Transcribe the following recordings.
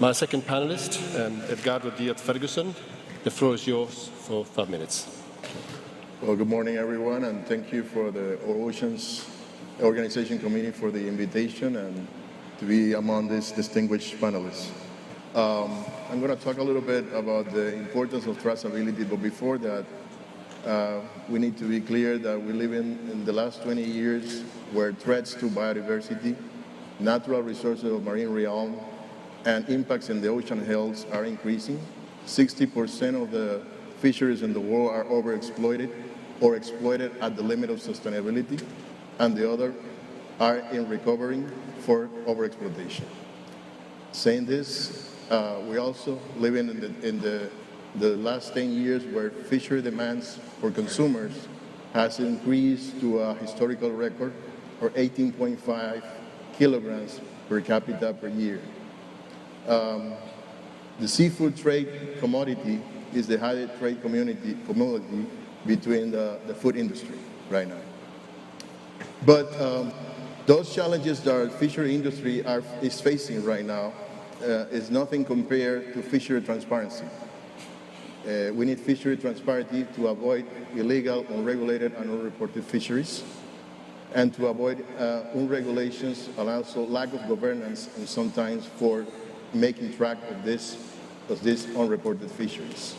My second panelist, Edgardo Diaz Ferguson. The floor is yours for 5 minutes. Well, good morning, everyone, and thank you for the Oceans Organization Committee for the invitation and to be among these distinguished panelists. I'm going to talk a little bit about the importance of traceability, but before that, we need to be clear that we live in the last 20 years where threats to biodiversity, natural resources of marine realm, and impacts in the ocean health are increasing. 60% of the fisheries in the world are overexploited or exploited at the limit of sustainability, and the other are in recovering for overexploitation. Saying this, we also live in the last 10 years where fishery demands for consumers has increased to a historical record of 18.5 kilograms per capita per year. The seafood trade commodity is the highest trade commodity between the food industry right now. But those challenges that our fishery industry is facing right now is nothing compared to fishery transparency. We need fishery transparency to avoid illegal, unregulated, and unreported fisheries, and to avoid unregulations and also lack of governance, and sometimes for making track of these unreported fisheries.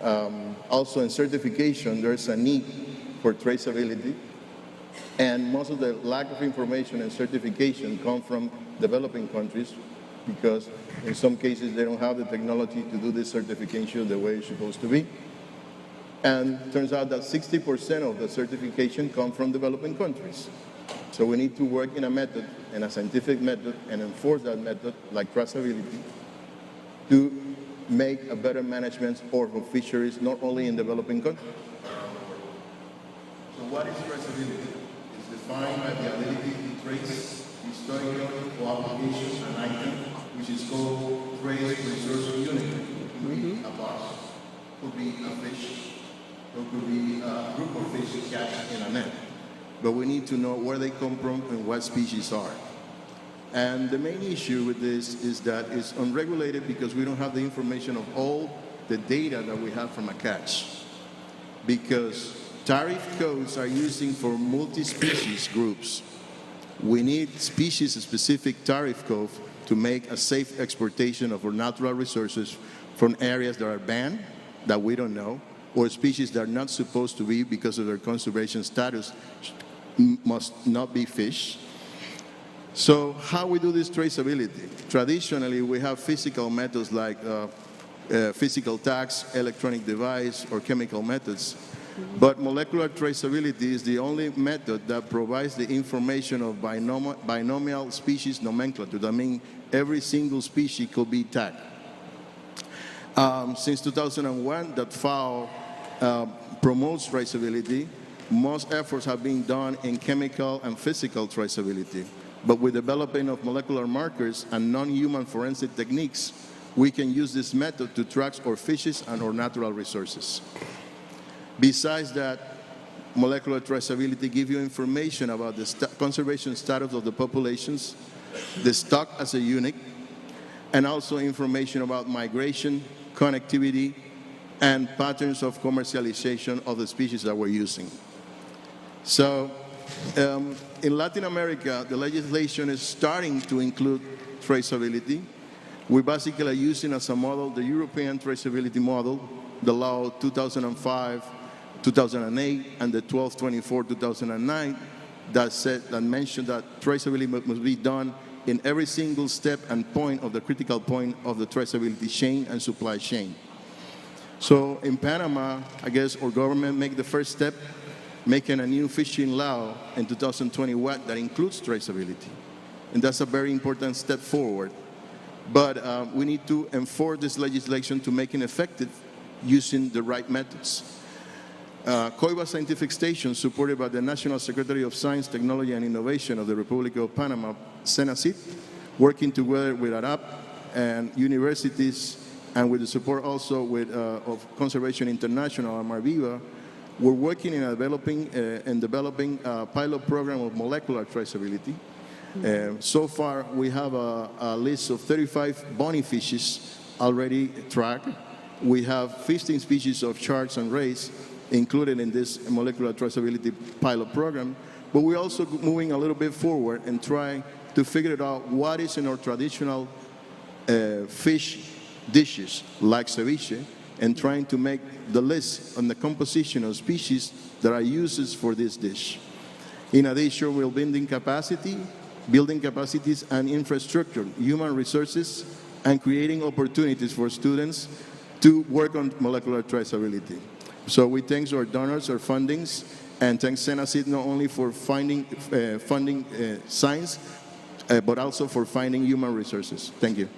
Also in certification, there's a need for traceability, and most of the lack of information and certification come from developing countries because in some cases they don't have the technology to do this certification the way it's supposed to be. And it turns out that 60% of the certification come from developing countries. So we need to work in a method, and a scientific method, and enforce that method, like traceability, to make a better management of fisheries, not only in developing countries. So what is traceability? It's defined by the ability to trace historical applications and items, which is called trace resource unit. It could be a box, could be a fish, or could be a group of fish catch in a net. But we need to know where they come from and what species are. And the main issue with this is that it's unregulated because we don't have the information of all the data that we have from a catch. Because tariff codes are using for multi-species groups. We need species-specific tariff code to make a safe exportation of our natural resources from areas that are banned, that we don't know, or species that are not supposed to be because of their conservation status must not be fish. So how we do this traceability? Traditionally, we have physical methods like physical tags, electronic device, or chemical methods. But molecular traceability is the only method that provides the information of binomial species nomenclature. That means every single species could be tagged. Since 2001, that FAO promotes traceability. Most efforts have been done in chemical and physical traceability. But with developing of molecular markers and non-human forensic techniques, we can use this method to track our fishes and our natural resources. Besides that, molecular traceability gives you information about the conservation status of the populations, the stock as a unit, and also information about migration, connectivity, and patterns of commercialization of the species that we're using. So in Latin America, the legislation is starting to include traceability. We basically are using as a model the European traceability model, the law 2005, 2008, and the 1224, 2009, that mentioned that traceability must be done in every single step and point of the critical point of the traceability chain and supply chain. So in Panama, I guess our government made the first step, making a new fishing law in 2021 that includes traceability. And that's a very important step forward. But we need to enforce this legislation to make it effective using the right methods. COIBA Scientific Station, supported by the National Secretary of Science, Technology, and Innovation of the Republic of Panama, SENACIT, working together with ARAP and universities, and with the support also of Conservation International and Marviva, we're working in developing a pilot program of molecular traceability. So far, we have a list of 35 bony fishes already tracked. We have 15 species of sharks and rays included in this molecular traceability pilot program. But we're also moving a little bit forward and trying to figure out what is in our traditional fish dishes, like ceviche, and trying to make the list on the composition of species that are uses for this dish. In addition, we're building capacities and infrastructure, human resources, and creating opportunities for students to work on molecular traceability. So we thank our donors, our fundings, and thanks Senasit not only for funding science, but also for finding human resources. Thank you.